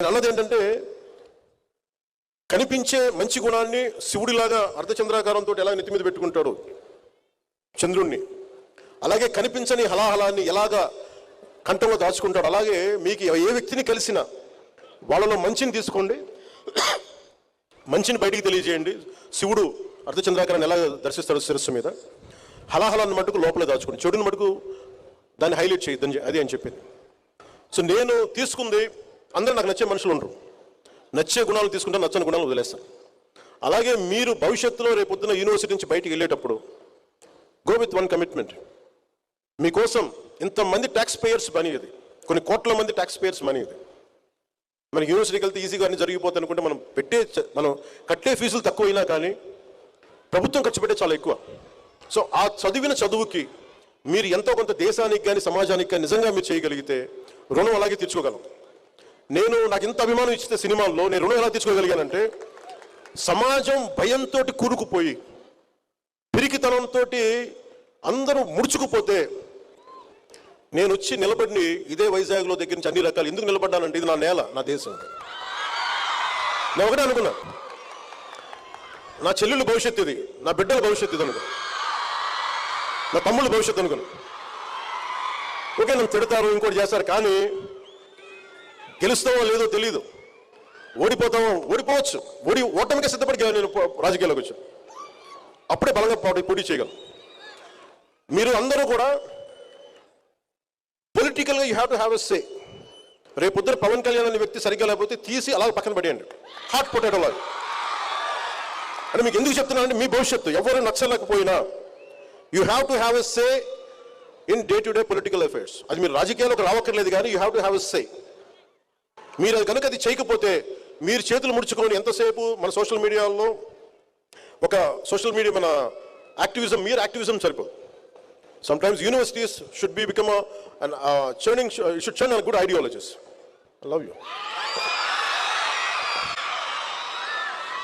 నేను అన్నది ఏంటంటే, కనిపించే మంచి గుణాన్ని శివుడిలాగా అర్ధచంద్రాకారంతో ఎలా నెత్తి మీద పెట్టుకుంటాడు చంద్రుణ్ణి, అలాగే కనిపించని హలాహలాన్ని ఎలాగా కంఠంలో దాచుకుంటాడు, అలాగే మీకు ఏ వ్యక్తిని కలిసినా వాళ్ళలో మంచిని తీసుకోండి, మంచిని బయటికి తెలియజేయండి. శివుడు అర్ధచంద్రాకారాన్ని ఎలా దర్శిస్తాడు శిరస్సు మీద, హలాహలాన్ని మటుకు లోపలే దాచుకోండి, చెడుని మటుకు దాన్ని హైలైట్ చేయొద్దని అది అని చెప్పింది. సో నేను తీసుకుంది, అందరూ నాకు నచ్చే మనుషులు ఉండరు, నచ్చే గుణాలు తీసుకుంటే నచ్చని గుణాలు వదిలేస్తాను. అలాగే మీరు భవిష్యత్తులో రేపొద్దున యూనివర్సిటీ నుంచి బయటికి వెళ్ళేటప్పుడు గో విత్ వన్ కమిట్మెంట్. మీకోసం ఇంతమంది ట్యాక్స్ పేయర్స్ మనీ, ఇది కొన్ని కోట్ల మంది ట్యాక్స్ పేయర్స్ మనీ, ఇది మనకి యూనివర్సిటీకి వెళ్తే ఈజీగా అన్ని జరిగిపోతాయి అనుకుంటే మనం కట్టే ఫీజులు తక్కువైనా కానీ ప్రభుత్వం ఖర్చు పెట్టే చాలా ఎక్కువ. సో ఆ చదివిన చదువుకి మీరు ఎంతో కొంత దేశానికి కానీ సమాజానికి కానీ నిజంగా మీరు చేయగలిగితే రుణం అలాగే తీర్చుకోగలం. నాకు ఇంత అభిమానం ఇచ్చే సినిమాల్లో నేను రుణం ఎలా తీర్చుకోగలిగానంటే, సమాజం భయంతో కూరుకుపోయి పిరికితనంతో అందరూ ముడుచుకుపోతే నేను వచ్చి నిలబడి ఇదే వైజాగ్లో దగ్గర నుంచి అన్ని రకాలు ఎందుకు నిలబడ్డానంటే, ఇది నా నేల, నా దేశం. నేను ఒకటే అనుకున్నా, నా చెల్లెళ్ళ భవిష్యత్తు ఇది, నా బిడ్డల భవిష్యత్తు ఇది అనుకో, నా తమ్ముళ్ళ భవిష్యత్తు అనుకున్నా. ఓకే, నన్ను తిడతారు, ఇంకోటి చేస్తారు, కానీ గెలుస్తామో లేదో తెలియదు, ఓడిపోవచ్చు, ఓటమికే సిద్ధపడి నేను రాజకీయాల్లోకి వచ్చాను. అప్పుడే బలంగా పోటీ చేయగలను. మీరు అందరూ కూడా పొలిటికల్గా you have to have a say. రేపొద్దున పవన్ కళ్యాణ్ అనే వ్యక్తి సరిగ్గా లేకపోతే తీసి అలా పక్కన పడేయండి, హాట్ పొటాటో లాగా. అంటే మీకు ఎందుకు చెప్తున్నానంటే, మీ భవిష్యత్తు ఎవరు నచ్చలేకపోయినా you have to have a say in day to day political affairs. అది మీరు రాజకీయాల్లోకి రావక్కర్లేదు, కానీ you have to have a say. మీరు అది కనుక అది చేయకపోతే మీరు చేతులు ముడుచుకొని ఎంతసేపు మన సోషల్ మీడియాలో మన యాక్టివిజం, మీరు యాక్టివిజం సరిపోదు. Sometimes universities should become churn good ideologies. I love you.